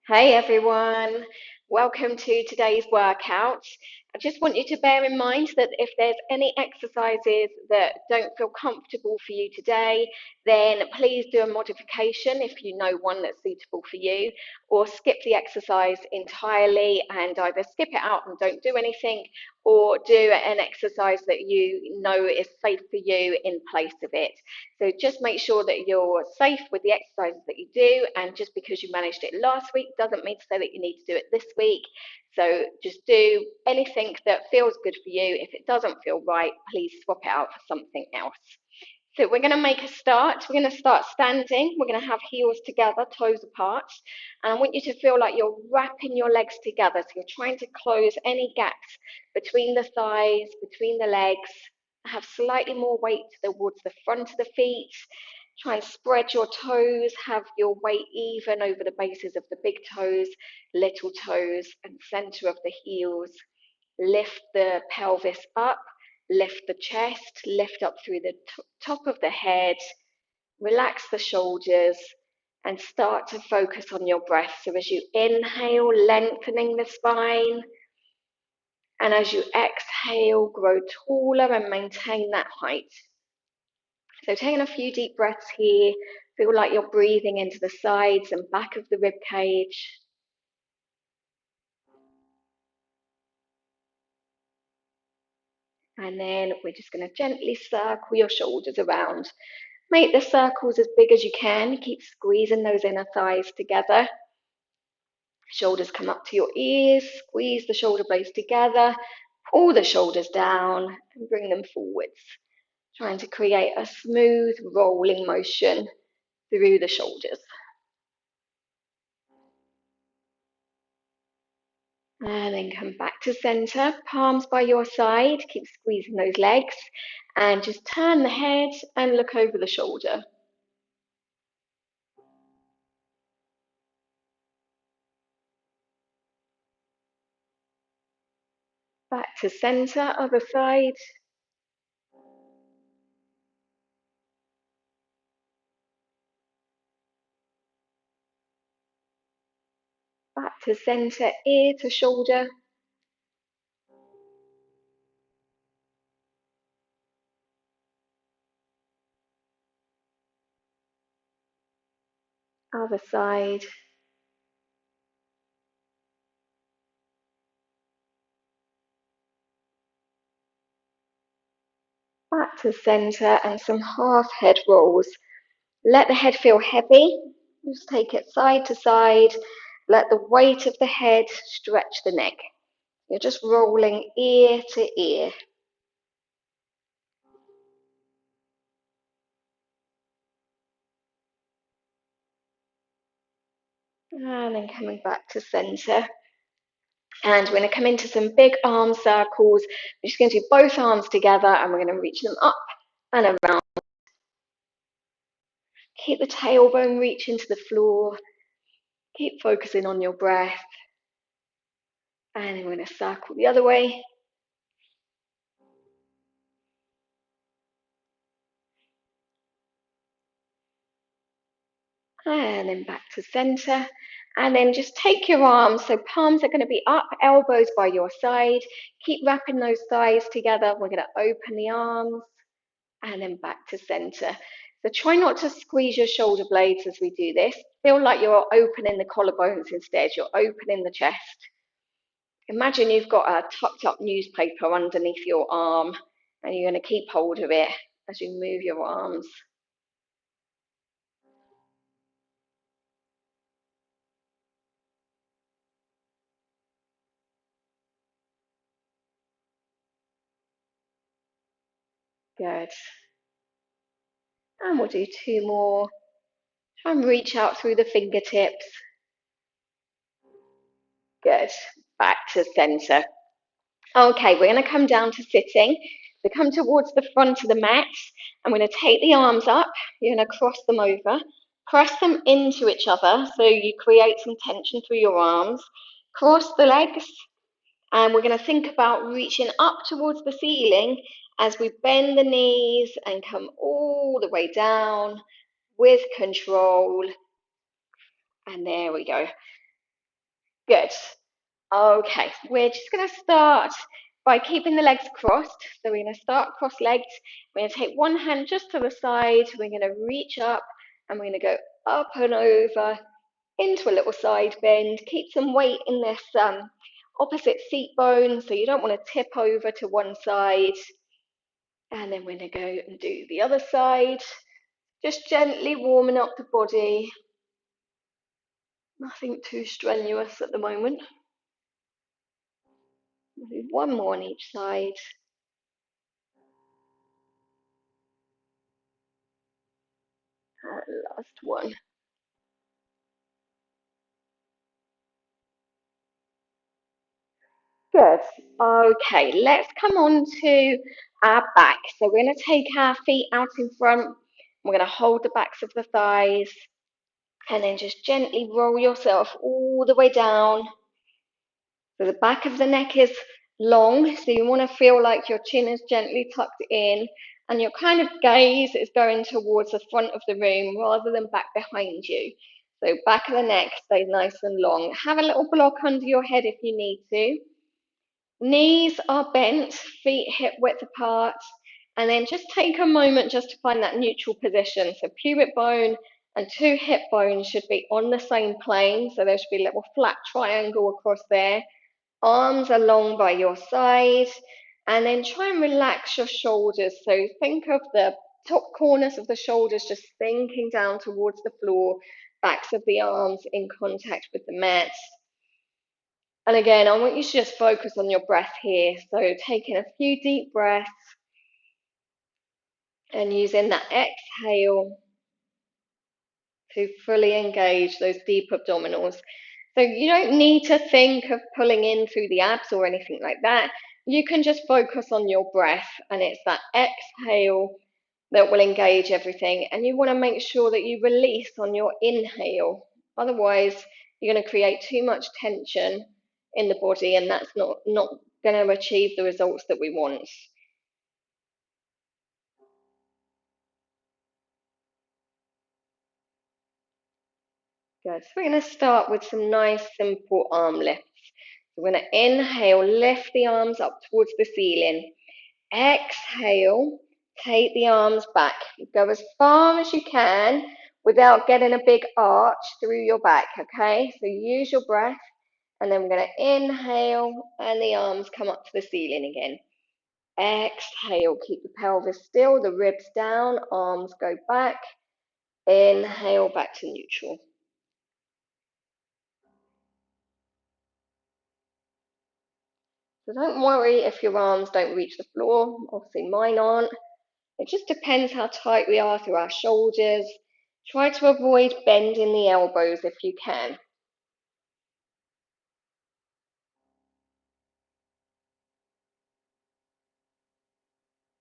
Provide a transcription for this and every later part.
Hey everyone, welcome to today's workout. I just want you to bear in mind that if there's any exercises that don't feel comfortable for you today, then please do a modification if you know one that's suitable for you, or skip the exercise entirely and either skip it out and don't do anything, or do an exercise that you know is safe for you in place of it. So just make sure that you're safe with the exercises that you do, and just because you managed it last week doesn't mean to say that you need to do it this week. So just do anything that feels good for you. If it doesn't feel right, please swap it out for something else. So we're going to make a start. We're going to start standing. We're going to have heels together, toes apart. And I want you to feel like you're wrapping your legs together. So you're trying to close any gaps between the thighs, between the legs. Have slightly more weight towards the front of the feet. Try and spread your toes. Have your weight even over the bases of the big toes, little toes, and center of the heels. Lift the pelvis up. Lift the chest, lift up through the top of the head, relax the shoulders, and start to focus on your breath. So as you inhale, lengthening the spine, and as you exhale, grow taller and maintain that height. So taking a few deep breaths here, feel like you're breathing into the sides and back of the rib cage. And then we're just going to gently circle your shoulders around. Make the circles as big as you can. Keep squeezing those inner thighs together. Shoulders come up to your ears. Squeeze the shoulder blades together. Pull the shoulders down and bring them forwards. Trying to create a smooth rolling motion through the shoulders. And then come back to center, palms by your side, keep squeezing those legs, and just turn the head and look over the shoulder. Back to center, other side. Back to center, ear to shoulder. Other side. Back to center, and some half head rolls. Let the head feel heavy. Just take it side to side. Let the weight of the head stretch the neck. You're just rolling ear to ear. And then coming back to center. And we're going to come into some big arm circles. We're just going to do both arms together, and we're going to reach them up and around. Keep the tailbone reaching to the floor. Keep focusing on your breath. And then we're going to circle the other way. And then back to center. And then just take your arms. So palms are going to be up, elbows by your side. Keep wrapping those thighs together. We're going to open the arms and then back to center. So try not to squeeze your shoulder blades as we do this. Feel like you're opening the collarbones instead. You're opening the chest. Imagine you've got a tucked up newspaper underneath your arm, and you're going to keep hold of it as you move your arms. Good. And we'll do two more. Try and reach out through the fingertips. Good. Back to center. Okay, we're going to come down to sitting. So come towards the front of the mat. I'm going to take the arms up. You're going to cross them over. Press them into each other so you create some tension through your arms. Cross the legs. And we're going to think about reaching up towards the ceiling as we bend the knees and come all the way down with control. And there we go. Good. Okay, we're just going to start by keeping the legs crossed. So we're going to start cross-legged. We're going to take one hand just to the side. We're going to reach up and we're going to go up and over into a little side bend. Keep some weight in this opposite seat bone, so you don't want to tip over to one side. And then we're going to go and do the other side. Just gently warming up the body. Nothing too strenuous at the moment. We'll do one more on each side. And last one. Good. Okay, let's come on to our back. So we're going to take our feet out in front. We're going to hold the backs of the thighs and then just gently roll yourself all the way down. So the back of the neck is long, so you want to feel like your chin is gently tucked in and your kind of gaze is going towards the front of the room rather than back behind you. So back of the neck stays nice and long. Have a little block under your head if you need to. Knees are bent, feet hip width apart, and then just take a moment just to find that neutral position. So pubic bone and two hip bones should be on the same plane, so there should be a little flat triangle across there. Arms are long by your side, and then try and relax your shoulders. So think of the top corners of the shoulders just sinking down towards the floor, backs of the arms in contact with the mat. And again, I want you to just focus on your breath here. So taking a few deep breaths and using that exhale to fully engage those deep abdominals. So you don't need to think of pulling in through the abs or anything like that. You can just focus on your breath, and it's that exhale that will engage everything. And you want to make sure that you release on your inhale. Otherwise, you're going to create too much tension in the body, and that's not going to achieve the results that we want. Good. So we're going to start with some nice, simple arm lifts. So we're going to inhale, lift the arms up towards the ceiling. Exhale, take the arms back. Go as far as you can without getting a big arch through your back, okay? So use your breath, and then we're going to inhale, and the arms come up to the ceiling again. Exhale, keep the pelvis still, the ribs down, arms go back. Inhale, back to neutral. So don't worry if your arms don't reach the floor. Obviously mine aren't. It just depends how tight we are through our shoulders. Try to avoid bending the elbows if you can.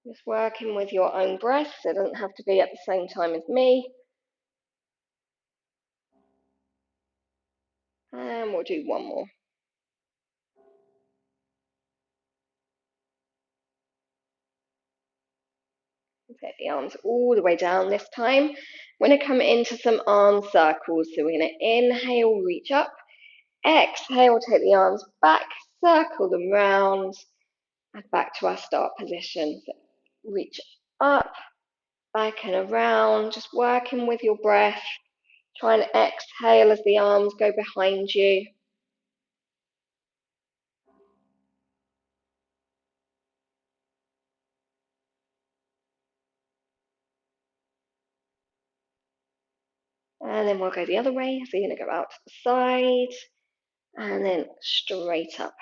Just working with your own breath, so it doesn't have to be at the same time as me. And we'll do one more. Take the arms all the way down this time. We're going to come into some arm circles. So we're going to inhale, reach up. Exhale, take the arms back, circle them round, and back to our start position. So reach up, back and around, just working with your breath. Try and exhale as the arms go behind you. And then we'll go the other way. So you're going to go out to the side and then straight up.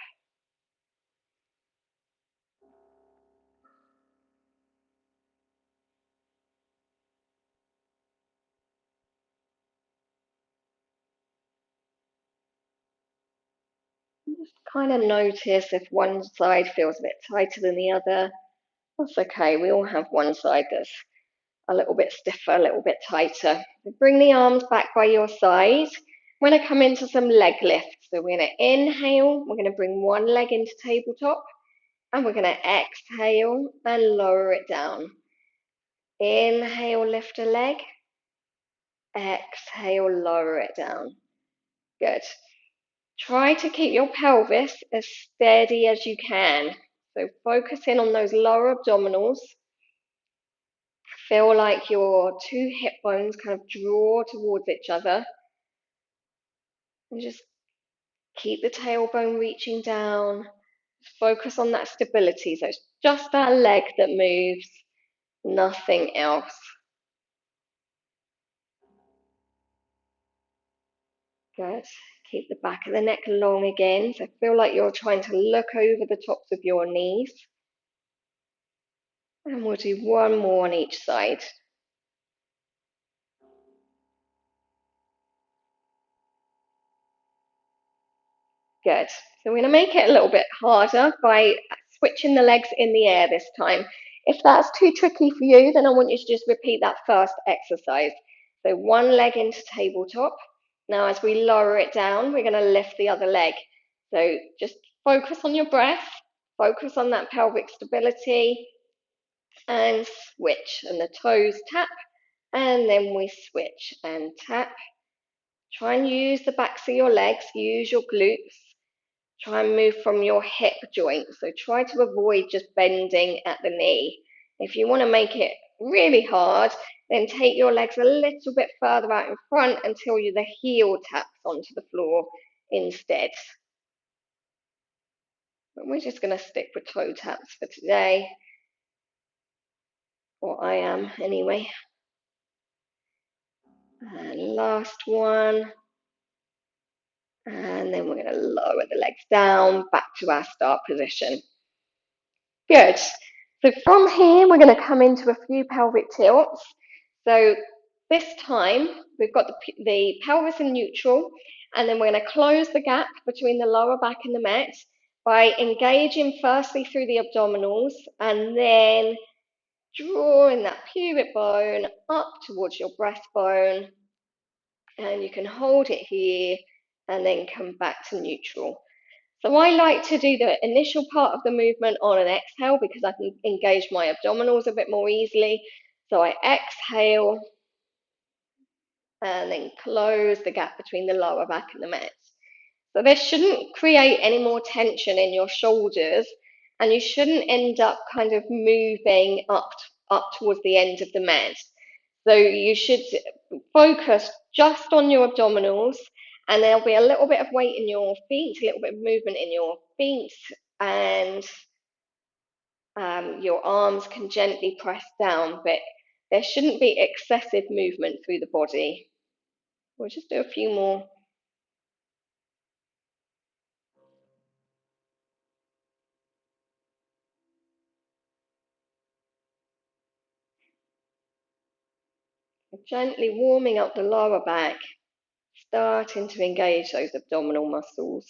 Just kind of notice if one side feels a bit tighter than the other. That's okay. We all have one side that's a little bit stiffer, a little bit tighter. Bring the arms back by your side. We're going to come into some leg lifts. So we're going to inhale. We're going to bring one leg into tabletop. And we're going to exhale and lower it down. Inhale, lift a leg. Exhale, lower it down. Good. Try to keep your pelvis as steady as you can. So focus in on those lower abdominals. Feel like your two hip bones kind of draw towards each other. And just keep the tailbone reaching down. Focus on that stability. So it's just that leg that moves, nothing else. Good. Keep the back of the neck long again. So feel like you're trying to look over the tops of your knees. And we'll do one more on each side. Good. So we're going to make it a little bit harder by switching the legs in the air this time. If that's too tricky for you, then I want you to just repeat that first exercise. So one leg into tabletop. Now as we lower it down, we're going to lift the other leg. So just focus on your breath, focus on that pelvic stability, and switch. And the toes tap, and then we switch and tap. Try and use the backs of your legs, use your glutes. Try and move from your hip joint. So try to avoid just bending at the knee. If you want to make it really hard, then take your legs a little bit further out in front until the heel taps onto the floor instead. But we're just going to stick with toe taps for today. Or I am anyway. And last one. And then we're going to lower the legs down back to our start position. Good. So from here, we're going to come into a few pelvic tilts. So this time, we've got the pelvis in neutral, and then we're going to close the gap between the lower back and the mat by engaging firstly through the abdominals, and then drawing that pubic bone up towards your breastbone. And you can hold it here, and then come back to neutral. So I like to do the initial part of the movement on an exhale because I can engage my abdominals a bit more easily. So I exhale and then close the gap between the lower back and the mat. So this shouldn't create any more tension in your shoulders, and you shouldn't end up kind of moving up towards the end of the mat. So you should focus just on your abdominals, and there'll be a little bit of weight in your feet, a little bit of movement in your feet, and your arms can gently press down, but there shouldn't be excessive movement through the body. We'll just do a few more. Gently warming up the lower back, starting to engage those abdominal muscles.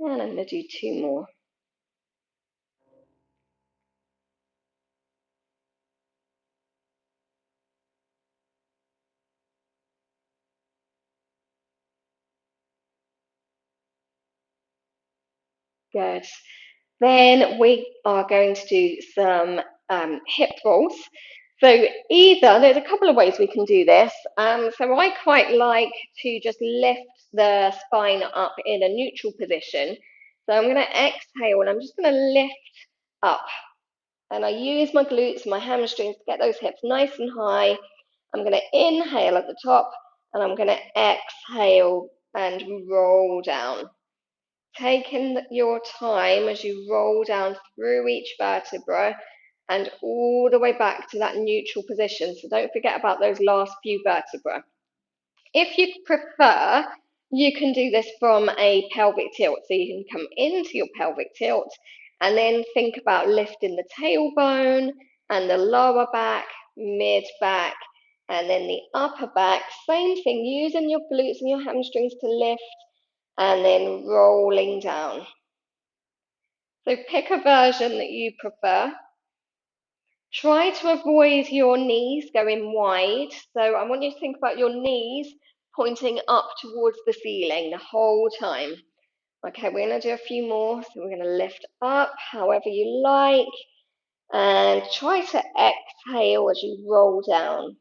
And I'm going to do two more. Good. Then we are going to do some hip rolls. So either, there's a couple of ways we can do this. So I quite like to just lift the spine up in a neutral position. So I'm going to exhale and I'm just going to lift up. And I use my glutes and my hamstrings to get those hips nice and high. I'm going to inhale at the top and I'm going to exhale and roll down. Taking your time as you roll down through each vertebra and all the way back to that neutral position. So don't forget about those last few vertebrae. If you prefer, you can do this from a pelvic tilt. So you can come into your pelvic tilt and then think about lifting the tailbone and the lower back, mid back, and then the upper back. Same thing, using your glutes and your hamstrings to lift and then rolling down. So pick a version that you prefer. Try to avoid your knees going wide. So I want you to think about your knees pointing up towards the ceiling the whole time. Okay, we're going to do a few more. So we're going to lift up however you like, And try to exhale as you roll down.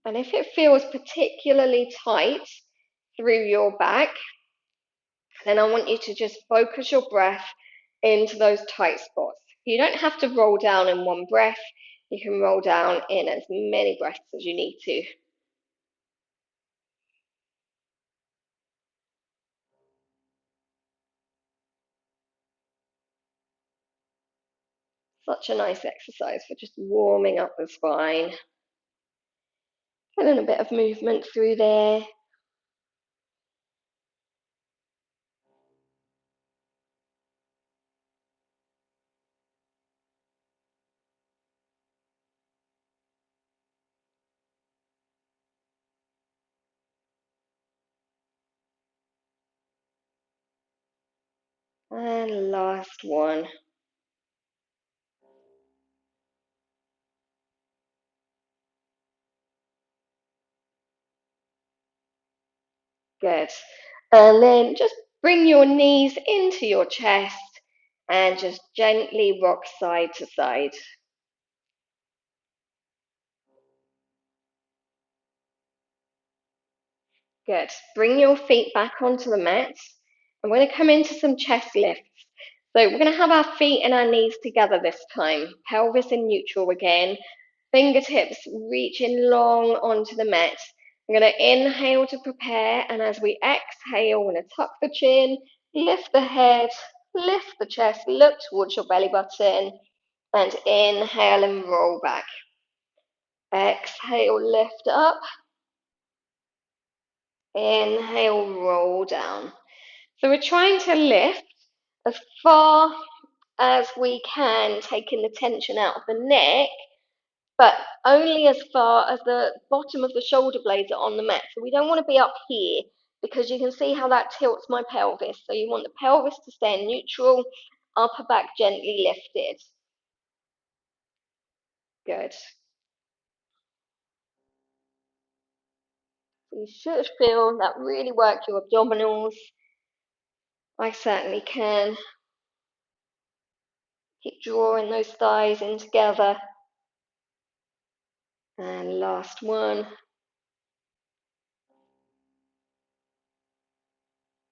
And if it feels particularly tight through your back, then I want you to just focus your breath into those tight spots. You don't have to roll down in one breath. You can roll down in as many breaths as you need to. Such a nice exercise for just warming up the spine. Feeling a bit of movement through there. And last one. Good. And then just bring your knees into your chest and just gently rock side to side. Good. Bring your feet back onto the mat. I'm going to come into some chest lifts. So we're going to have our feet and our knees together this time. Pelvis in neutral again. Fingertips reaching long onto the mat. I'm going to inhale to prepare, and as we exhale, we're going to tuck the chin, lift the head, lift the chest, look towards your belly button, and inhale and roll back. Exhale, lift up. Inhale, roll down. So we're trying to lift as far as we can, taking the tension out of the neck, but only as far as the bottom of the shoulder blades are on the mat. So we don't want to be up here, because you can see how that tilts my pelvis. So you want the pelvis to stay in neutral, upper back gently lifted. Good. So you should feel that really work your abdominals. I certainly can. Keep drawing those thighs in together. And last one.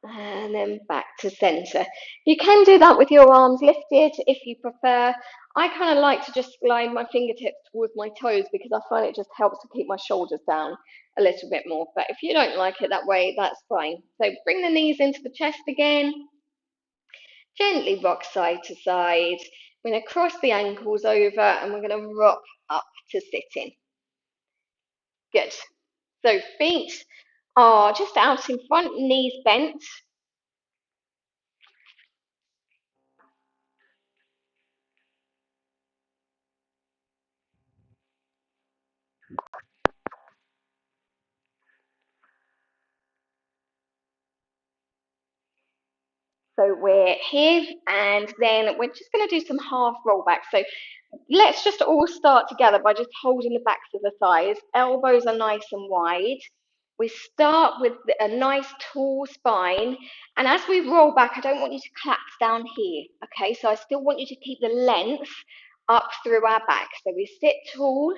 And then back to center. You can do that with your arms lifted if you prefer. I kind of like to just glide my fingertips towards my toes, because I find it just helps to keep my shoulders down a little bit more. But if you don't like it that way, that's fine. So bring the knees into the chest again. Gently rock side to side. We're going to cross the ankles over and we're going to rock up to sitting. Good. So feet are just out in front, knees bent. So we're here, and then we're just going to do some half rollbacks. So let's just all start together by just holding the backs of the thighs. Elbows are nice and wide. We start with a nice tall spine, and as we roll back, I don't want you to collapse down here, okay? So I still want you to keep the length up through our back. So we sit tall.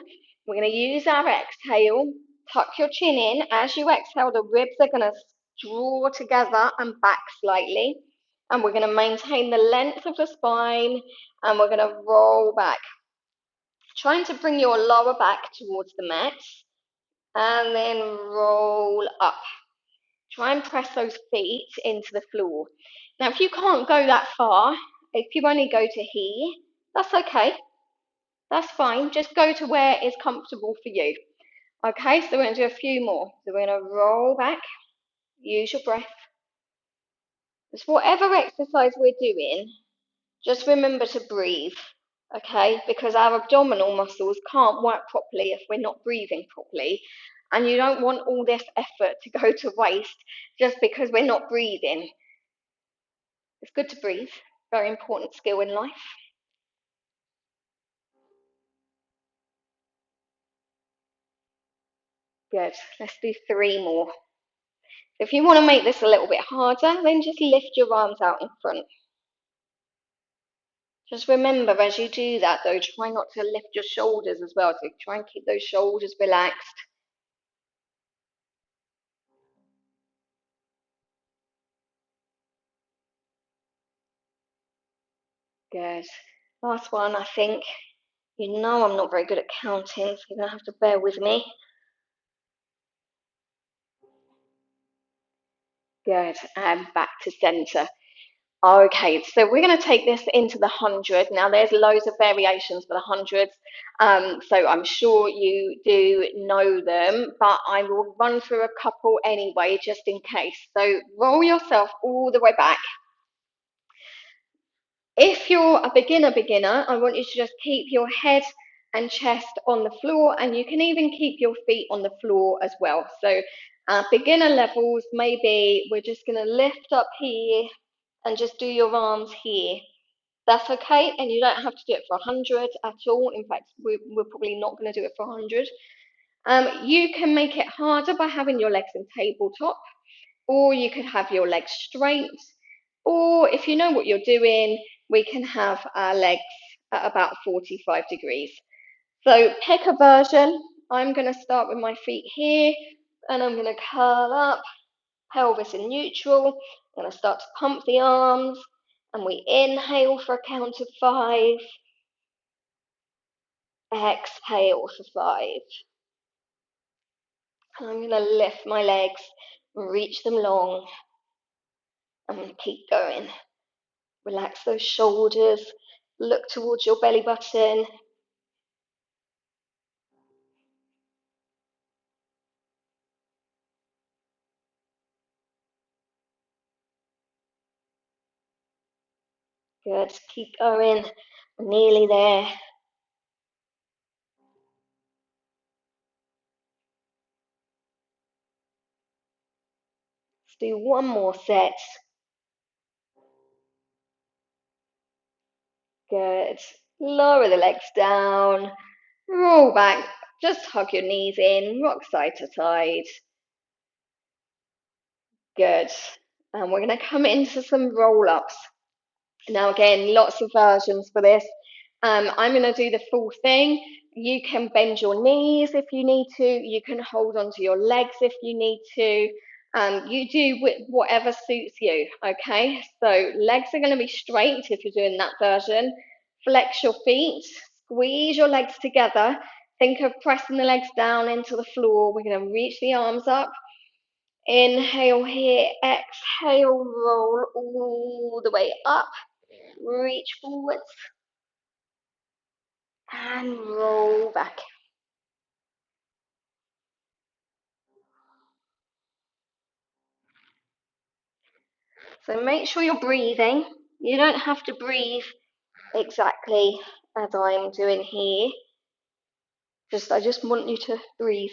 We're going to use our exhale. Tuck your chin in. As you exhale, the ribs are going to draw together and back slightly. And we're going to maintain the length of the spine, and we're going to roll back. Trying to bring your lower back towards the mat, and then roll up. Try and press those feet into the floor. Now, if you can't go that far, if you only go to here, that's okay. That's fine. Just go to where is comfortable for you. Okay, so we're going to do a few more. So we're going to roll back. Use your breath. Just whatever exercise we're doing, just remember to breathe, okay? Because our abdominal muscles can't work properly if we're not breathing properly. And you don't want all this effort to go to waste just because we're not breathing. It's good to breathe. Very important skill in life. Good. Let's do 3 more. If you want to make this a little bit harder, then just lift your arms out in front. Just remember as you do that though, try not to lift your shoulders as well. So try and keep those shoulders relaxed. Good. Last one, I think. You know I'm not very good at counting, so you're going to have to bear with me. Good. And back to center. Okay, so we're going to take this into the 100. Now, there's loads of variations for the hundreds, so I'm sure you do know them, but I will run through a couple anyway, just in case. So roll yourself all the way back. If you're a beginner, I want you to just keep your head and chest on the floor, and you can even keep your feet on the floor as well. So beginner levels, maybe we're just going to lift up here and just do your arms here. That's okay, and you don't have to do it for 100 at all. In fact, we're probably not going to do it for 100. You can make it harder by having your legs in tabletop, or you could have your legs straight, or if you know what you're doing, we can have our legs at about 45 degrees. So pick a version. I'm going to start with my feet here, and I'm going to curl up, pelvis in neutral. I'm going to start to pump the arms, and we inhale for a count of 5. Exhale for 5. And I'm going to lift my legs, reach them long. I'm going to keep going. Relax those shoulders, look towards your belly button. Good, keep going, we're nearly there. Let's do one more set. Good, lower the legs down, roll back, just hug your knees in, rock side to side. Good, and we're going to come into some roll-ups. Now again, lots of versions for this. I'm going to do the full thing. You can bend your knees if you need to. You can hold onto your legs if you need to. You do whatever suits you, okay? So legs are going to be straight if you're doing that version. Flex your feet, squeeze your legs together. Think of pressing the legs down into the floor. We're going to reach the arms up. Inhale here, exhale, roll all the way up. Reach forwards and roll back. So make sure you're breathing. You don't have to breathe exactly as I'm doing here. I just want you to breathe.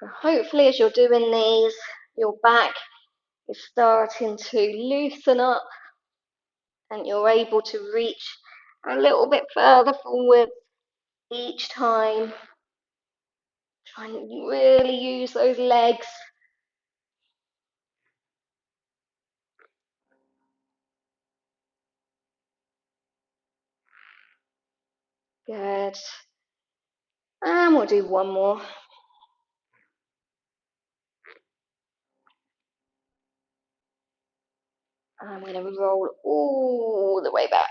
So hopefully as you're doing these, your back is starting to loosen up and you're able to reach a little bit further forward each time. Try and really use those legs. Good. And we'll do one more. I'm going to roll all the way back.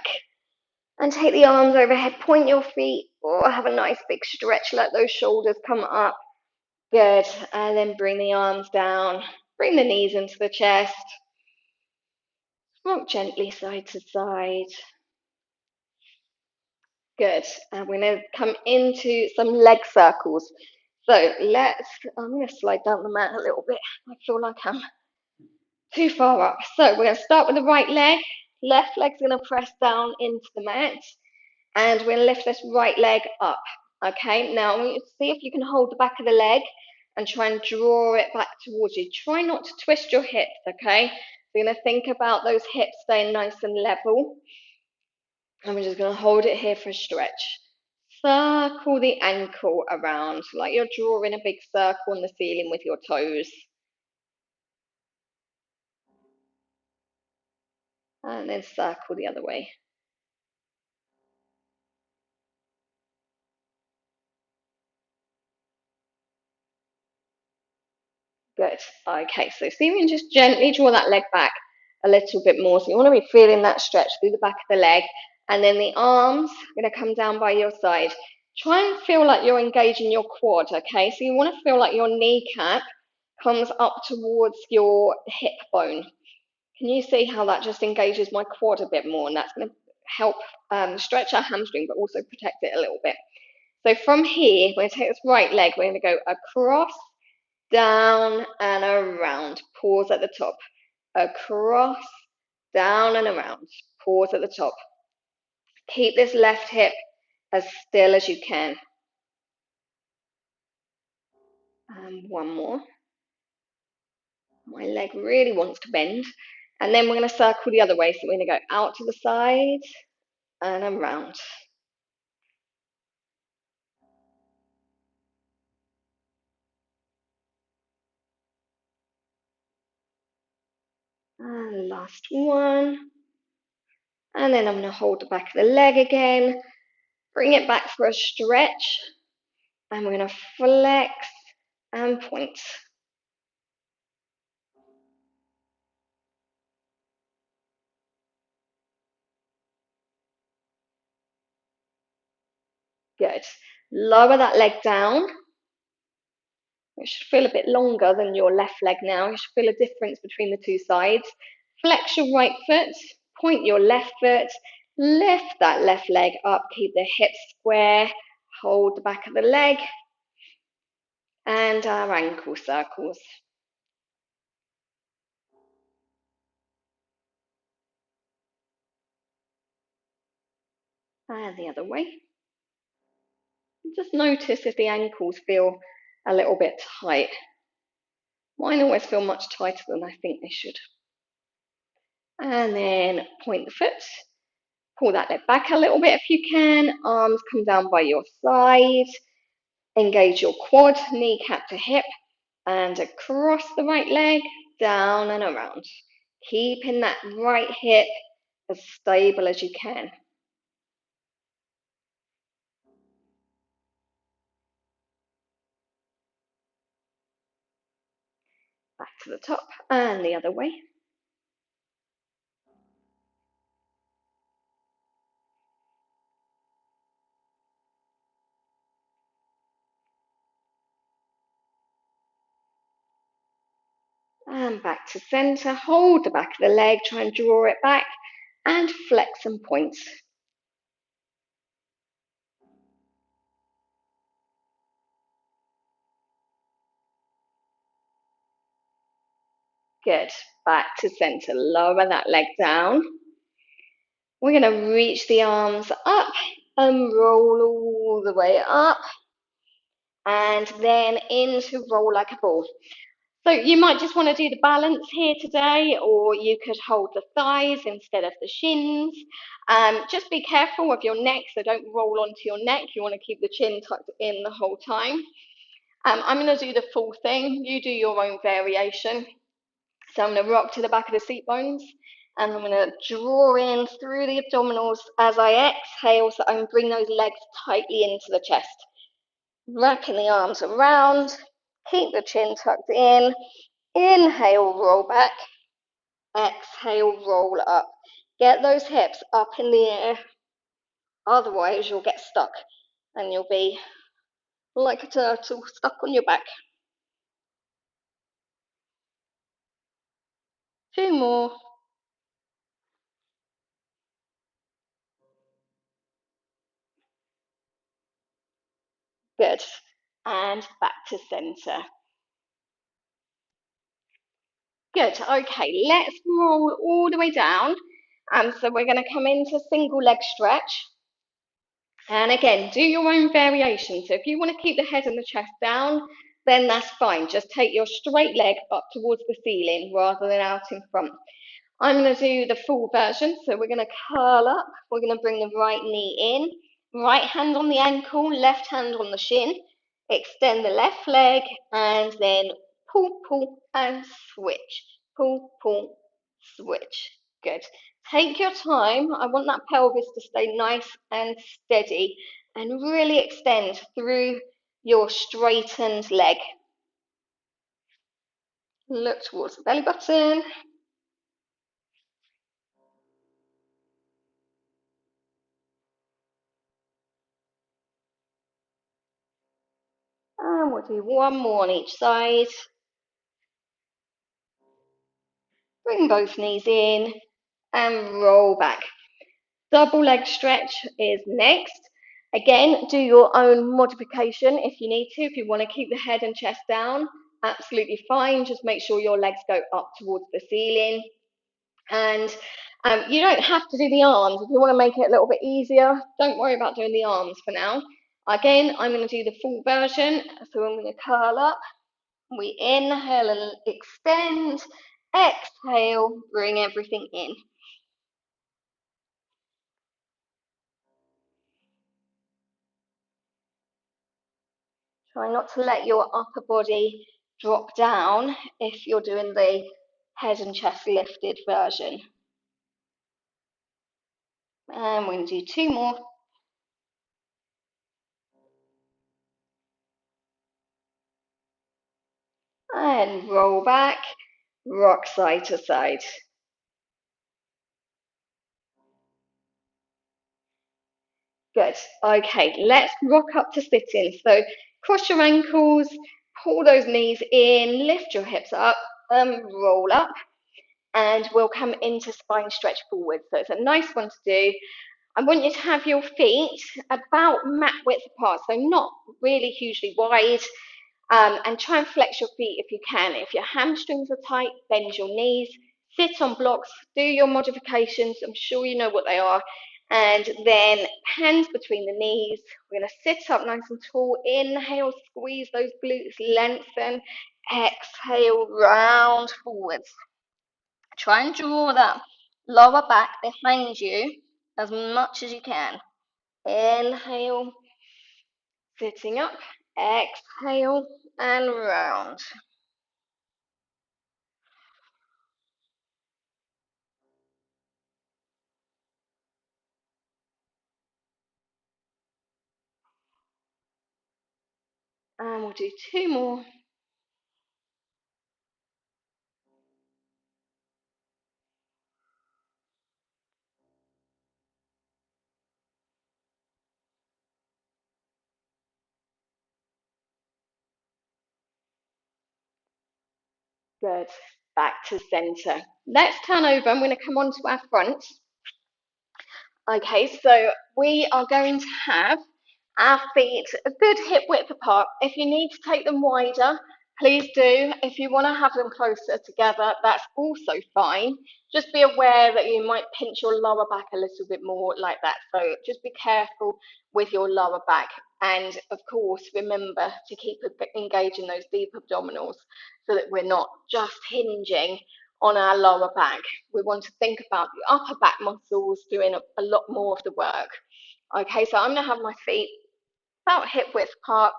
And take the arms overhead, point your feet, or have a nice big stretch, let those shoulders come up. Good, and then bring the arms down, bring the knees into the chest. Rock gently side to side. Good, and we're going to come into some leg circles. So I'm going to slide down the mat a little bit. I feel like I'm too far up. So we're going to start with the right leg. Left leg's going to press down into the mat. And we're going to lift this right leg up. Okay, now I want you to see if you can hold the back of the leg and try and draw it back towards you. Try not to twist your hips, okay? We're going to think about those hips staying nice and level. And we're just going to hold it here for a stretch. Circle the ankle around, like you're drawing a big circle on the ceiling with your toes. and then circle the other way. Good. Okay, so see if you can just gently draw that leg back a little bit more. So you want to be feeling that stretch through the back of the leg, and then the arms are going to come down by your side. Try and feel like you're engaging your quad, okay? So you want to feel like your kneecap comes up towards your hip bone. Can you see how that just engages my quad a bit more? And that's going to help stretch our hamstring, but also protect it a little bit. So from here, we're going to take this right leg, we're going to go across, down and around. Pause at the top. Across, down and around. Pause at the top. Keep this left hip as still as you can. And one more. My leg really wants to bend. And then we're going to circle the other way. So we're going to go out to the side and around. And last one. And then I'm going to hold the back of the leg again. Bring it back for a stretch. And we're going to flex and point. Good. Lower that leg down. It should feel a bit longer than your left leg now. You should feel a difference between the two sides. Flex your right foot, point your left foot, lift that left leg up, keep the hips square, hold the back of the leg, and our ankle circles. And the other way. Just notice if the ankles feel a little bit tight. Mine always feel much tighter than I think they should. And then point the foot. Pull that leg back a little bit if you can. Arms come down by your side. Engage your quad, kneecap to hip, and across the right leg, down and around. Keeping that right hip as stable as you can. Back to the top and the other way. And back to center. Hold the back of the leg, try and draw it back, and flex and point. Good. Back to center. Lower that leg down. We're going to reach the arms up and roll all the way up. And then into roll like a ball. So you might just want to do the balance here today, or you could hold the thighs instead of the shins. Just be careful with your neck, so don't roll onto your neck. You want to keep the chin tucked in the whole time. I'm going to do the full thing. You do your own variation. So I'm going to rock to the back of the seat bones, and I'm going to draw in through the abdominals as I exhale, so I can bring those legs tightly into the chest. Wrapping the arms around, keep the chin tucked in. Inhale, roll back. Exhale, roll up. Get those hips up in the air. Otherwise, you'll get stuck and you'll be like a turtle stuck on your back. 2 more. Good. And back to center. Good. Okay, let's roll all the way down. So we're going to come into single leg stretch. And again, do your own variation. So if you want to keep the head and the chest down, then that's fine. Just take your straight leg up towards the ceiling rather than out in front. I'm going to do the full version. So we're going to curl up. We're going to bring the right knee in. Right hand on the ankle, left hand on the shin. Extend the left leg and then pull, pull and switch. Pull, pull, switch. Good. Take your time. I want that pelvis to stay nice and steady and really extend through your straightened leg. Look towards the belly button. And we'll do one more on each side. Bring both knees in and roll back. Double leg stretch is next. Again, do your own modification if you need to. If you want to keep the head and chest down, absolutely fine. Just make sure your legs go up towards the ceiling. And you don't have to do the arms. If you want to make it a little bit easier, don't worry about doing the arms for now. Again, I'm going to do the full version. So I'm going to curl up. We inhale and extend. Exhale, bring everything in. Try not to let your upper body drop down if you're doing the head and chest lifted version. And we're going to do two more. And roll back, rock side to side. Good. Okay, let's rock up to sitting. So cross your ankles, pull those knees in, lift your hips up, roll up, and we'll come into spine stretch forward. So it's a nice one to do. I want you to have your feet about mat width apart, so not really hugely wide, and try and flex your feet if you can. If your hamstrings are tight, bend your knees, sit on blocks, do your modifications. I'm sure you know what they are. And then hands between the knees. We're going to sit up nice and tall. Inhale, squeeze those glutes, lengthen. Exhale, round forwards. Try and draw that lower back behind you as much as you can. Inhale, sitting up. Exhale, and round. And we'll do two more. Good. Back to center. Let's turn over. I'm going to come onto our front. Okay, so we are going to have our feet a good hip width apart. If you need to take them wider, please do. If you want to have them closer together, that's also fine. Just be aware that you might pinch your lower back a little bit more like that. So just be careful with your lower back. And of course, remember to keep engaging those deep abdominals so that we're not just hinging on our lower back. We want to think about the upper back muscles doing a lot more of the work. Okay, so I'm going to have my feet about hip width apart,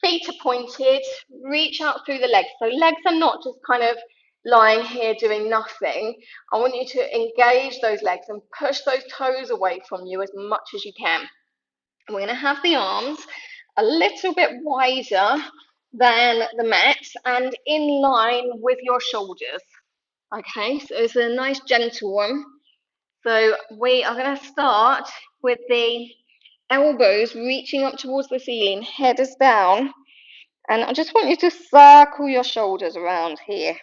feet are pointed, reach out through the legs. So legs are not just kind of lying here doing nothing. I want you to engage those legs and push those toes away from you as much as you can. We're going to have the arms a little bit wider than the mat and in line with your shoulders. Okay, so it's a nice gentle one. So we are going to start with the elbows reaching up towards the ceiling, head is down, and I just want you to circle your shoulders around here.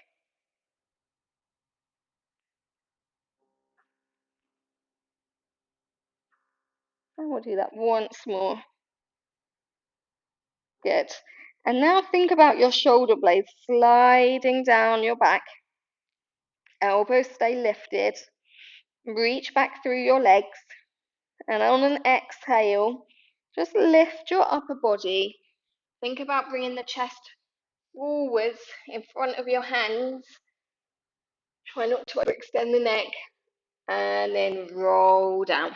And we'll do that once more. Good. And now think about your shoulder blades sliding down your back. Elbows stay lifted. Reach back through your legs. And on an exhale, just lift your upper body. Think about bringing the chest forwards in front of your hands. Try not to overextend the neck. And then roll down.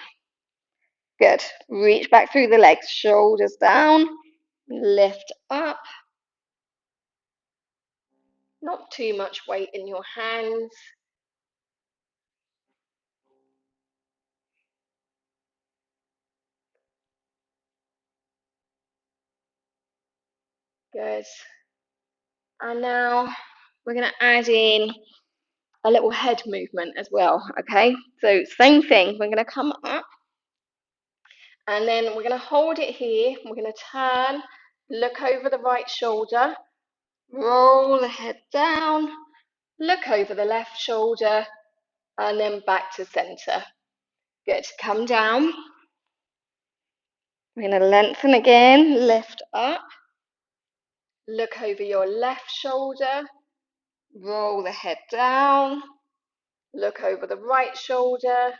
Good. Reach back through the legs, shoulders down, lift up. Not too much weight in your hands. Good. And now we're going to add in a little head movement as well, okay? So same thing, we're going to come up and then we're going to hold it here. We're going to turn, look over the right shoulder, roll the head down, look over the left shoulder, and then back to center. Good. Come down. We're going to lengthen again, lift up, look over your left shoulder, roll the head down, look over the right shoulder,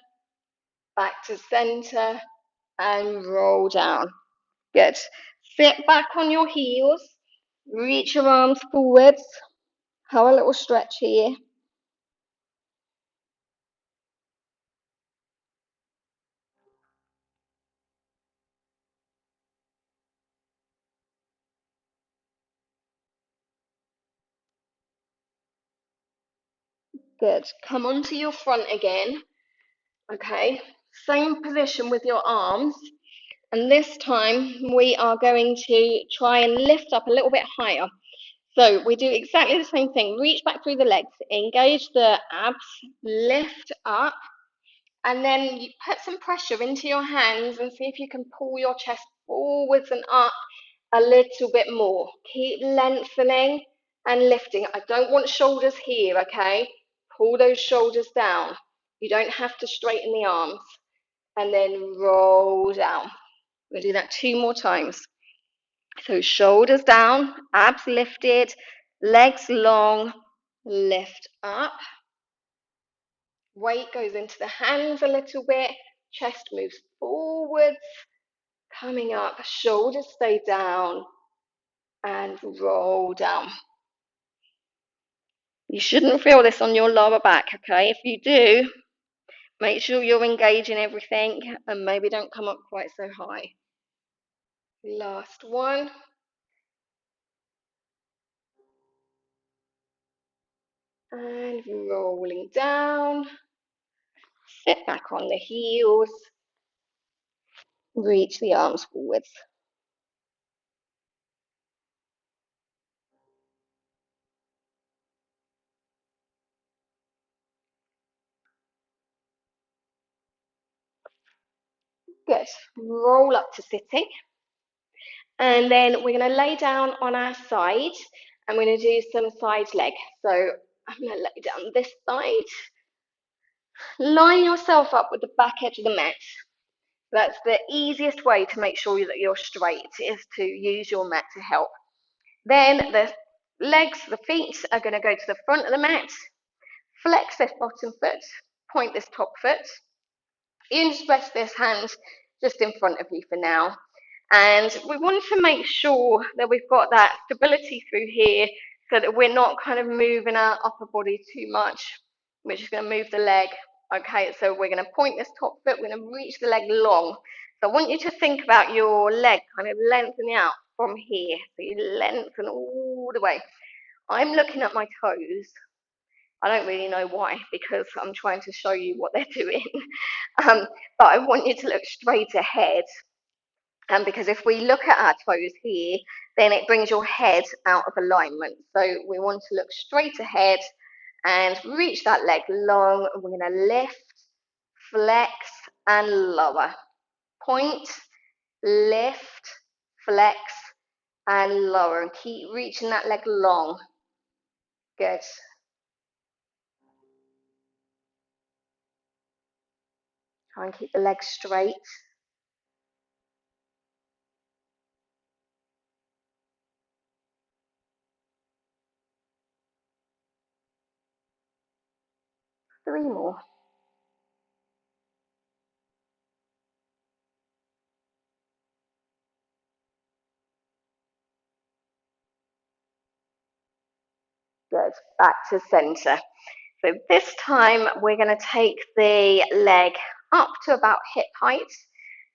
back to center, and roll down. Good. Sit back on your heels, reach your arms forwards, have a little stretch here. Good. Come onto your front again. Okay. Same position with your arms. And this time we are going to try and lift up a little bit higher. So we do exactly the same thing. Reach back through the legs, engage the abs, lift up, and then you put some pressure into your hands and see if you can pull your chest forwards and up a little bit more. Keep lengthening and lifting. I don't want shoulders here, okay? Pull those shoulders down. You don't have to straighten the arms. And then roll down. We'll do that 2 more times. So shoulders down, abs lifted, legs long, lift up. Weight goes into the hands a little bit, chest moves forwards, coming up, shoulders stay down, and roll down. You shouldn't feel this on your lower back, okay? If you do, make sure you're engaging everything and maybe don't come up quite so high. Last one. And rolling down. Sit back on the heels. Reach the arms forwards. Good. Roll up to sitting. And then we're going to lay down on our side and we're going to do some side leg. So I'm going to lay down this side. Line yourself up with the back edge of the mat. That's the easiest way to make sure that you're straight, is to use your mat to help. Then the legs, the feet are going to go to the front of the mat. Flex this bottom foot, point this top foot. You can just rest this hand just in front of you for now. And we want to make sure that we've got that stability through here so that we're not kind of moving our upper body too much. We're just going to move the leg. Okay, so we're going to point this top foot, we're going to reach the leg long. So I want you to think about your leg kind of lengthening out from here. So you lengthen all the way. I'm looking at my toes. I don't really know why, because I'm trying to show you what they're doing. But I want you to look straight ahead. Because if we look at our toes here, then it brings your head out of alignment. So we want to look straight ahead and reach that leg long. We're going to lift, flex, and lower. Point, lift, flex, and lower. And keep reaching that leg long. Good. Try and keep the legs straight. Three more. Good. Back to center. So this time we're going to take the leg up to about hip height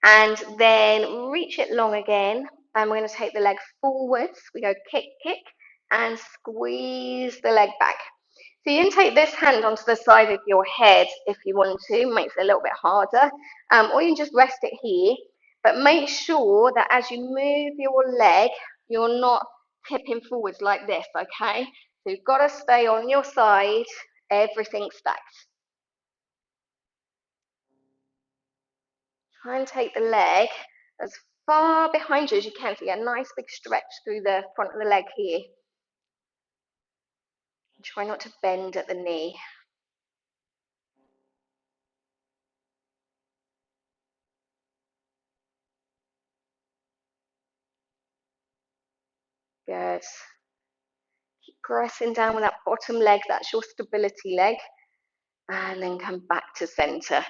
and then reach it long again. And we're going to take the leg forwards. We go kick, kick, and squeeze the leg back. So you can take this hand onto the side of your head if you want to, makes it a little bit harder, or you can just rest it here. But make sure that as you move your leg, you're not tipping forwards like this, okay? So you've got to stay on your side, everything stacked. Try and take the leg as far behind you as you can, so you get a nice big stretch through the front of the leg here. Try not to bend at the knee. Good. Keep pressing down with that bottom leg, that's your stability leg. And then come back to center.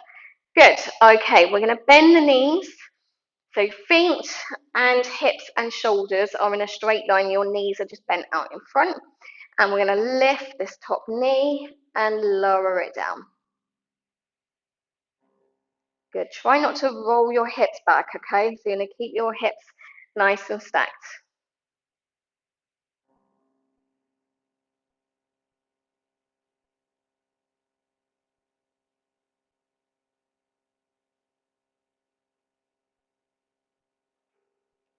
Good. Okay, we're going to bend the knees. So feet and hips and shoulders are in a straight line. Your knees are just bent out in front. And we're going to lift this top knee and lower it down. Good. Try not to roll your hips back, okay? So you're going to keep your hips nice and stacked.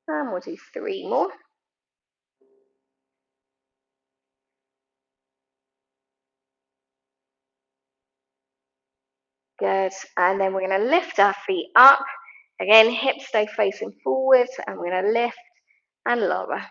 And we'll do 3 more. Good. And then we're going to lift our feet up. Again, hips stay facing forwards, and we're going to lift and lower.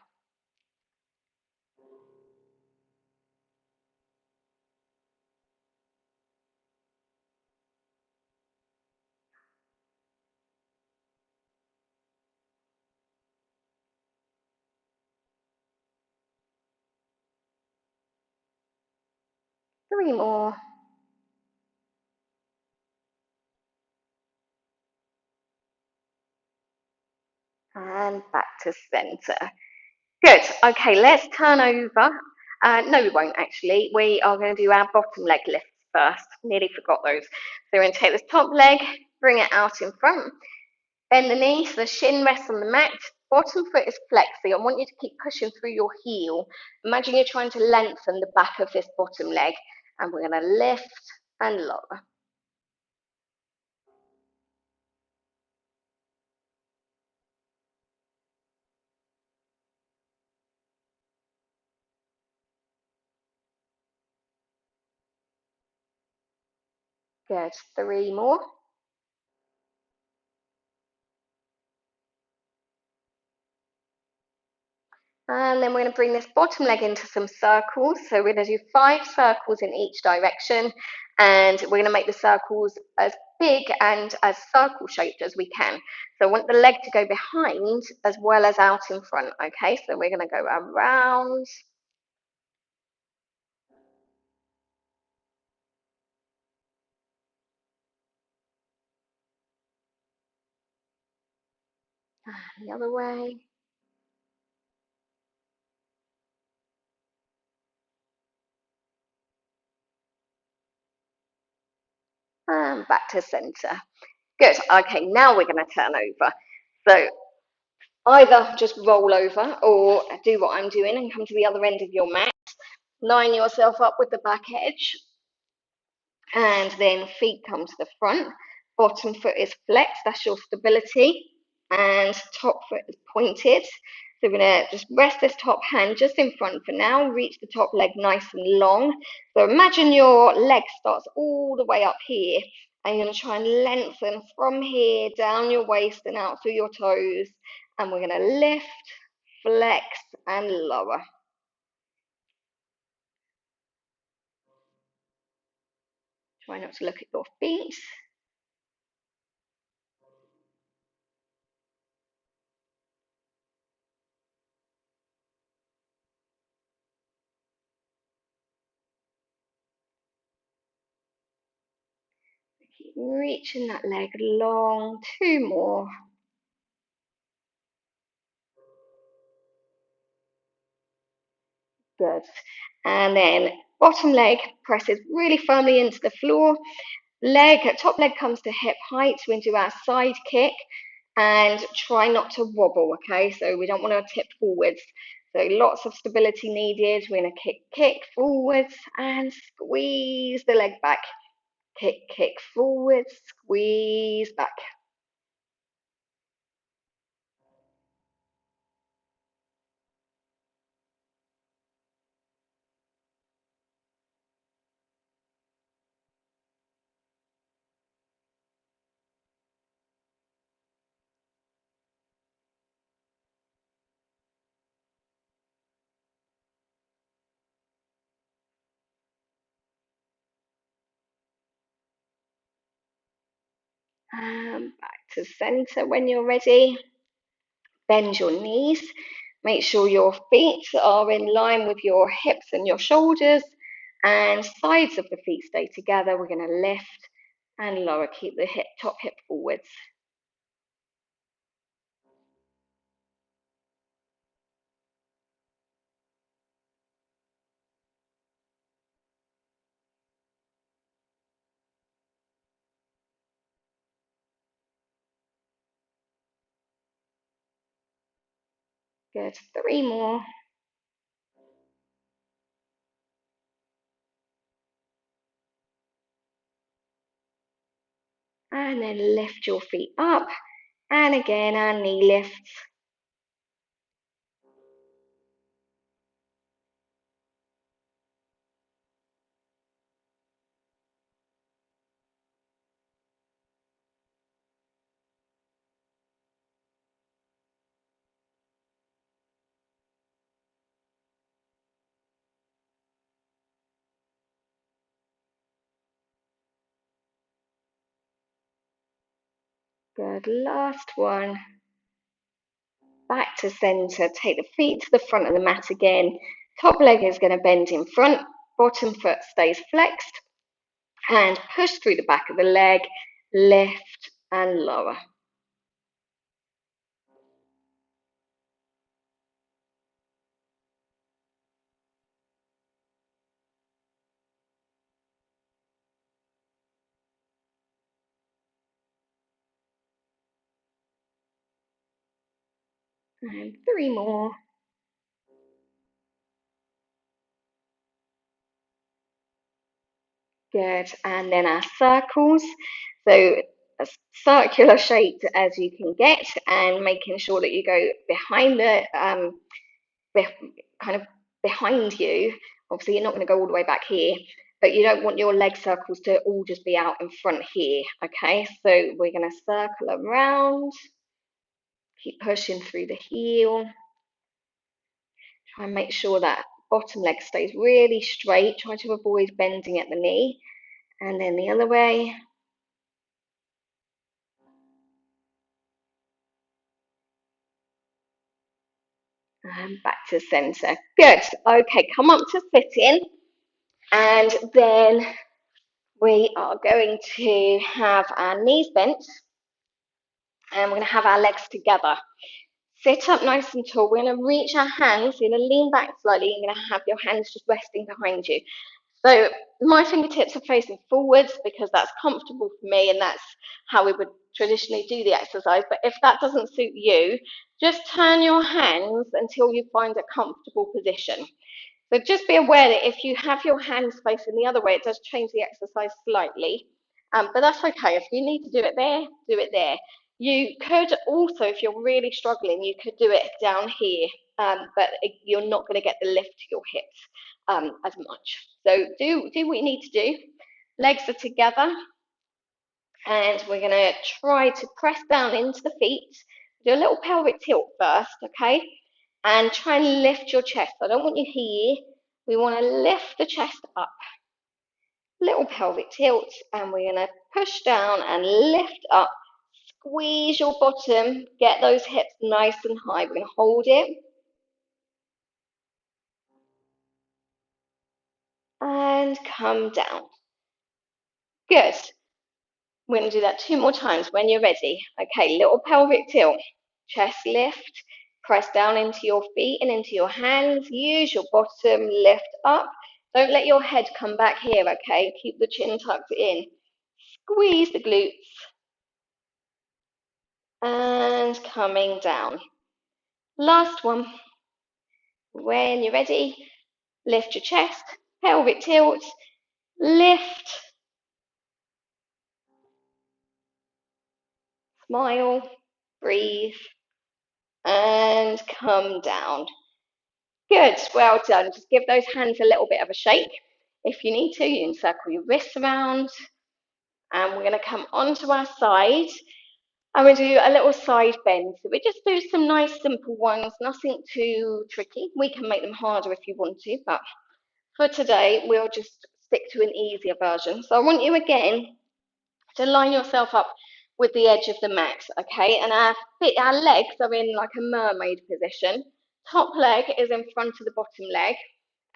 Three more. And back to center. Good. Okay, let's turn over. No, we won't actually. We are going to do our bottom leg lifts first. Nearly forgot those. So we're going to take this top leg, bring it out in front, bend the knee so the shin rests on the mat. Bottom foot is flexing. I want you to keep pushing through your heel. Imagine you're trying to lengthen the back of this bottom leg. And we're going to lift and lower. Good. 3 more. And then we're going to bring this bottom leg into some circles. So we're going to do 5 circles in each direction. And we're going to make the circles as big and as circle shaped as we can. So I want the leg to go behind as well as out in front. Okay, so we're going to go around. And the other way. And back to center. Good. Okay, now we're going to turn over. So either just roll over or do what I'm doing and come to the other end of your mat. Line yourself up with the back edge. And then feet come to the front. Bottom foot is flexed, that's your stability. And top foot is pointed. So we're going to just rest this top hand just in front for now. Reach the top leg nice and long. So imagine your leg starts all the way up here. And you're going to try and lengthen from here down your waist and out through your toes. And we're going to lift, flex, and lower. Try not to look at your feet. Keep reaching that leg long. 2 more. Good. And then bottom leg presses really firmly into the floor. Top leg comes to hip height. We're going to do our side kick and try not to wobble, okay? So we don't want to tip forwards. So lots of stability needed. We're going to kick forwards and squeeze the leg back. Kick forwards, squeeze back. Back to center when you're ready. Bend your knees. Make sure your feet are in line with your hips and your shoulders, and sides of the feet stay together. We're going to lift and lower. Keep the top hip forwards. Good. 3 more. And then lift your feet up. And again, our knee lifts. Good. Last one. Back to center. Take the feet to the front of the mat again. Top leg is going to bend in front. Bottom foot stays flexed. And push through the back of the leg. Lift and lower. And 3 more. Good. And then our circles. So as circular shaped as you can get, and making sure that you go behind the kind of behind you. Obviously, you're not going to go all the way back here, but you don't want your leg circles to all just be out in front here. Okay, so we're going to circle around. Keep pushing through the heel. Try and make sure that bottom leg stays really straight. Try to avoid bending at the knee. And then the other way. And back to center. Good. Okay, come up to sitting. And then we are going to have our knees bent. And we're going to have our legs together. Sit up nice and tall. We're going to reach our hands. You're going to lean back slightly. You're going to have your hands just resting behind you. So my fingertips are facing forwards because that's comfortable for me and that's how we would traditionally do the exercise. But if that doesn't suit you, just turn your hands until you find a comfortable position. So just be aware that if you have your hands facing the other way, it does change the exercise slightly. But that's okay. If you need to do it there, do it there. You could also, if you're really struggling, you could do it down here, but you're not going to get the lift to your hips as much. So do what you need to do. Legs are together, and we're going to try to press down into the feet. Do a little pelvic tilt first, okay? And try and lift your chest. I don't want you here. We want to lift the chest up. Little pelvic tilt, and we're going to push down and lift up. Squeeze your bottom, get those hips nice and high. We're going to hold it. And come down. Good. We're going to do that 2 more times when you're ready. Okay, little pelvic tilt. Chest lift. Press down into your feet and into your hands. Use your bottom, lift up. Don't let your head come back here, okay? Keep the chin tucked in. Squeeze the glutes. And coming down. Last one. When you're ready, lift your chest, pelvic tilt, lift, smile, breathe, and come down. Good, well done. Just give those hands a little bit of a shake. If you need to, you can circle your wrists around. And we're going to come onto our side. And we'll do a little side bend. So we just do some nice simple ones, nothing too tricky. We can make them harder if you want to, but for today, we'll just stick to an easier version. So I want you again to line yourself up with the edge of the mat, okay? And our legs are in like a mermaid position. Top leg is in front of the bottom leg.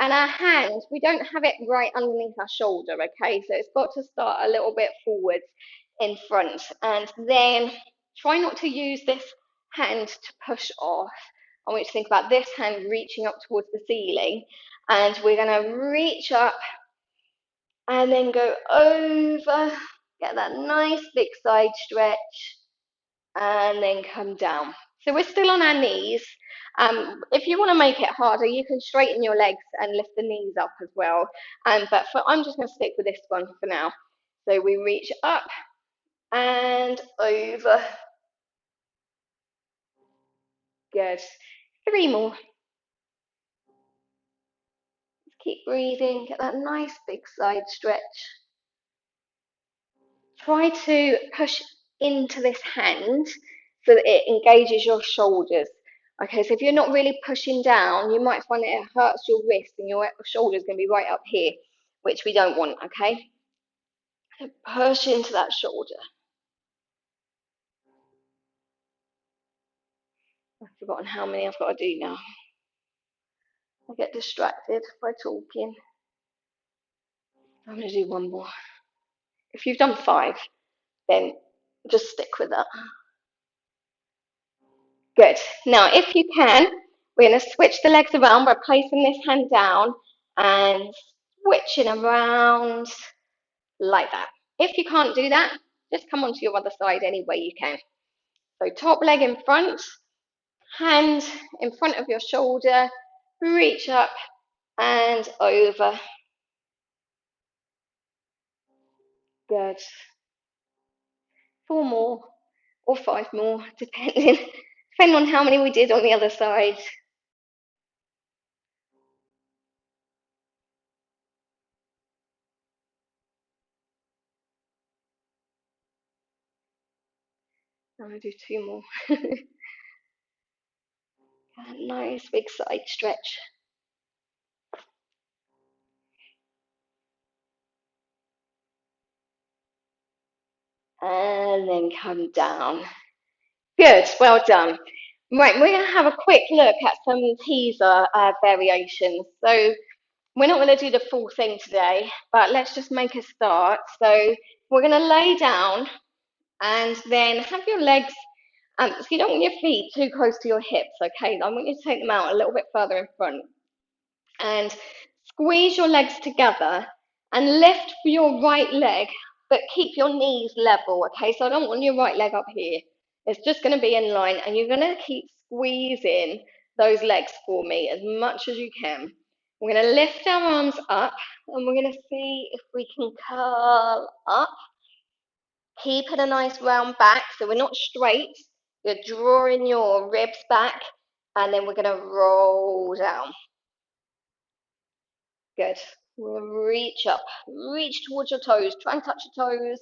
And our hand, we don't have it right underneath our shoulder, okay? So it's got to start a little bit forwards in front. And then try not to use this hand to push off. I want you to think about this hand reaching up towards the ceiling. And we're going to reach up and then go over, get that nice big side stretch, and then come down. So we're still on our knees. If you want to make it harder, you can straighten your legs and lift the knees up as well. But I'm just going to stick with this one for now. So we reach up and over. Good. 3 more. Keep breathing. Get that nice big side stretch. Try to push into this hand so that it engages your shoulders. Okay, so if you're not really pushing down, you might find that it hurts your wrist and your shoulder's going to be right up here, which we don't want, okay? So push into that shoulder. I've forgotten how many I've got to do now. I get distracted by talking. I'm going to do 1 more. If you've done 5, then just stick with that. Good. Now, if you can, we're going to switch the legs around by placing this hand down and switching around like that. If you can't do that, just come onto your other side any way you can. So top leg in front, hand in front of your shoulder, reach up and over. Good. 4 more or 5 more, depending on how many we did on the other side. I'm going to do 2 more. Nice big side stretch. And then come down. Good, well done. Right, we're going to have a quick look at some teaser variations. So we're not going to do the full thing today, but let's just make a start. So we're going to lay down and then have your legs, so you don't want your feet too close to your hips, okay? I want you to take them out a little bit further in front. And squeeze your legs together and lift your right leg, but keep your knees level, okay? So I don't want your right leg up here. It's just going to be in line, and you're going to keep squeezing those legs for me as much as you can. We're going to lift our arms up, and we're going to see if we can curl up. Keep it a nice round back, so we're not straight. You're drawing your ribs back, and then we're going to roll down. Good. We'll reach up, reach towards your toes, try and touch your toes,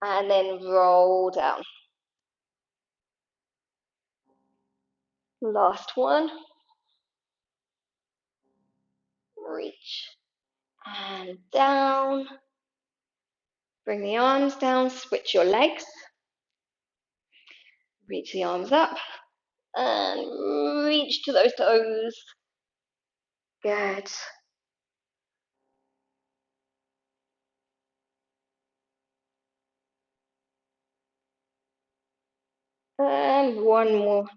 and then roll down. Last one. Reach and down. Bring the arms down, switch your legs. Reach the arms up and reach to those toes. Good. And 1 more.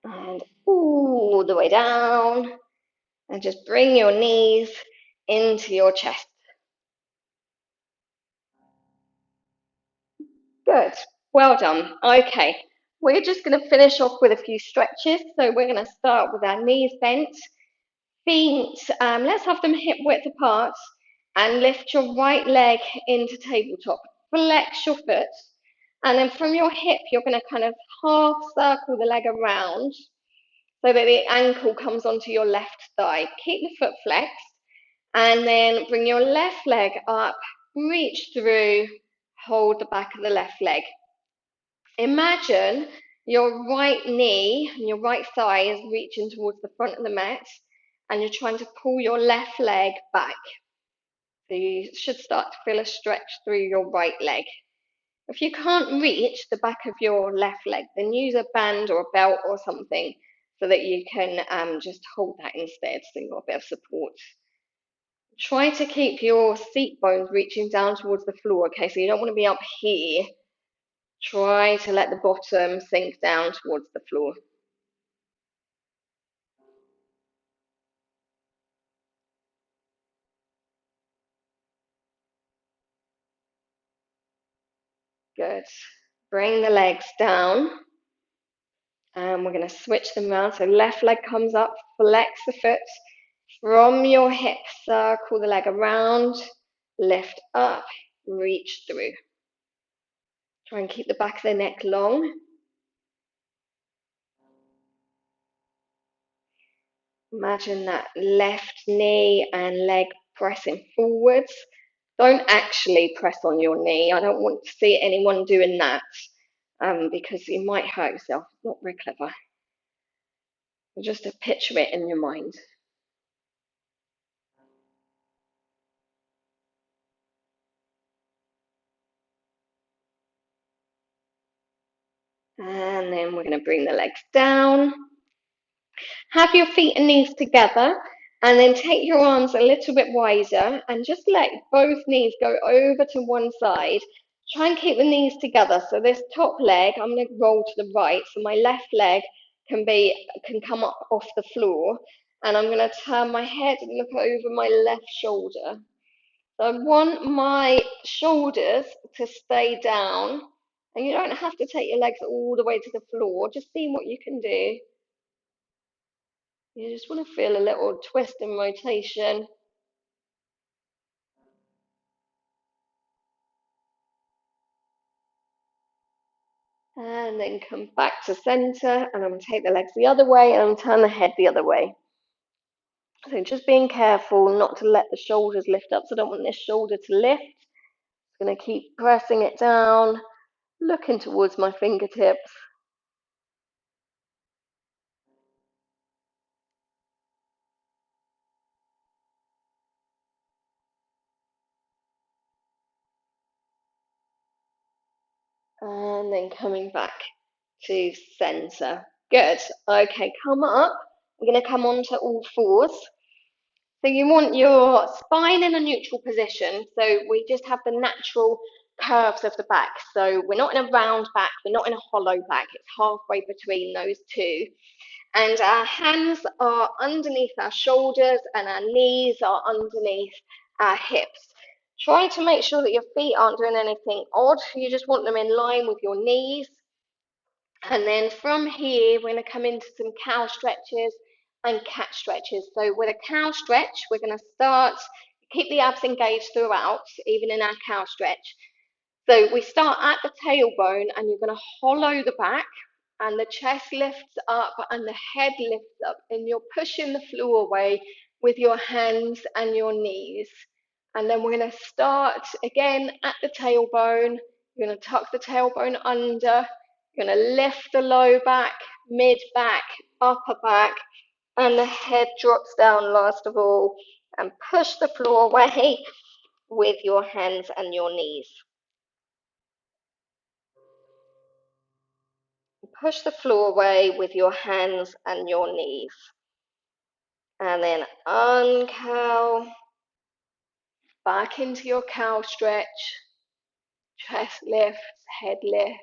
And all the way down. And just bring your knees into your chest. Good. Well done. Okay. We're just going to finish off with a few stretches. So we're going to start with our knees bent. Feet, let's have them hip width apart and lift your right leg into tabletop. Flex your foot. And then from your hip, you're going to kind of half circle the leg around so that the ankle comes onto your left thigh. Keep the foot flexed. And then bring your left leg up, reach through, hold the back of the left leg. Imagine your right knee and your right thigh is reaching towards the front of the mat, and you're trying to pull your left leg back. So you should start to feel a stretch through your right leg. If you can't reach the back of your left leg, then use a band or a belt or something so that you can just hold that instead, so you've got a bit of support. Try to keep your seat bones reaching down towards the floor, okay? So you don't want to be up here. Try to let the bottom sink down towards the floor. Good. Bring the legs down. And we're going to switch them around. So left leg comes up, flex the foot. From your hip, circle the leg around, lift up, reach through. Try and keep the back of the neck long. Imagine that left knee and leg pressing forwards. Don't actually press on your knee. I don't want to see anyone doing that because you might hurt yourself. Not very clever. Just to picture it in your mind. And then we're going to bring the legs down. Have your feet and knees together, and then take your arms a little bit wider and just let both knees go over to one side. Try and keep the knees together. So this top leg, I'm going to roll to the right, so my left leg can come up off the floor, and I'm going to turn my head and look over my left shoulder. So I want my shoulders to stay down, and you don't have to take your legs all the way to the floor. Just see what you can do. You just want to feel a little twist and rotation. And then come back to center, and I'm going to take the legs the other way, and I'm going to turn the head the other way. So just being careful not to let the shoulders lift up. So I don't want this shoulder to lift. I'm going to keep pressing it down, looking towards my fingertips. And then coming back to center. Good. Okay, come up. I'm going to come onto all fours. So you want your spine in a neutral position. So we just have the natural curves of the back. So we're not in a round back, we're not in a hollow back. It's halfway between those two. And our hands are underneath our shoulders and our knees are underneath our hips. Try to make sure that your feet aren't doing anything odd. You just want them in line with your knees. And then from here, we're going to come into some cow stretches and cat stretches. So with a cow stretch, we're going to start, keep the abs engaged throughout, even in our cow stretch. So we start at the tailbone, and you're going to hollow the back, and the chest lifts up and the head lifts up, and you're pushing the floor away with your hands and your knees. And then we're going to start again at the tailbone. You're going to tuck the tailbone under. You're going to lift the low back, mid back, upper back, and the head drops down last of all, and push the floor away with your hands and your knees. Push the floor away with your hands and your knees. And then uncow, back into your cow stretch, chest lifts, head lift,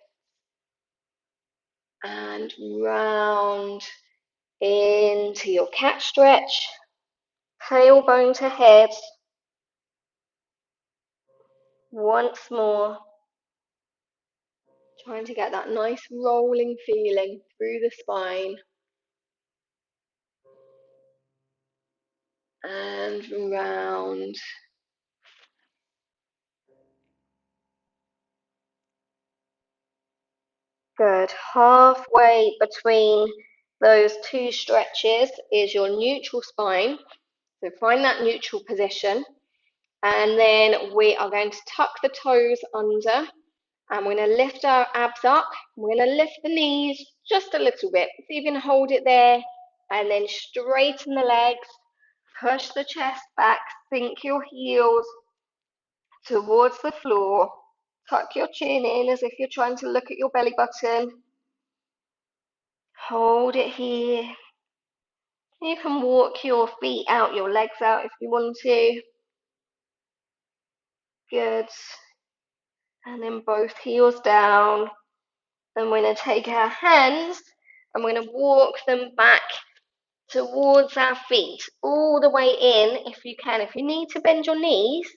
and round into your cat stretch, tailbone to head. Once more, trying to get that nice rolling feeling through the spine. And round. Good. Halfway between those two stretches is your neutral spine. So find that neutral position. And then we are going to tuck the toes under. And we're going to lift our abs up. We're going to lift the knees just a little bit. So you can hold it there. And then straighten the legs. Push the chest back. Sink your heels. towards the floor. Tuck your chin in as if you're trying to look at your belly button. Hold it here. You can walk your feet out, your legs out if you want to. Good. And then both heels down. And we're going to take our hands and we're going to walk them back towards our feet, all the way in if you can. If you need to bend your knees,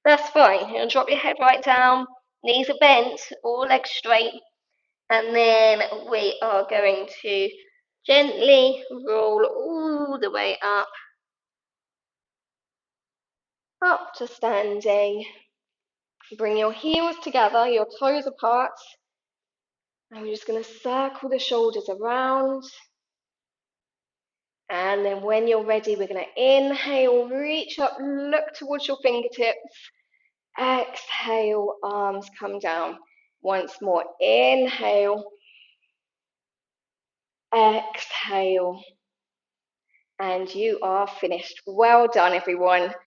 that's fine. You're going to drop your head right down, knees are bent, all legs straight. And then we are going to gently roll all the way up to standing. Bring your heels together, your toes apart. And we're just going to circle the shoulders around. And then when you're ready, we're going to inhale, reach up, look towards your fingertips. Exhale, arms come down. Once more, inhale, exhale. And you are finished. Well done, everyone.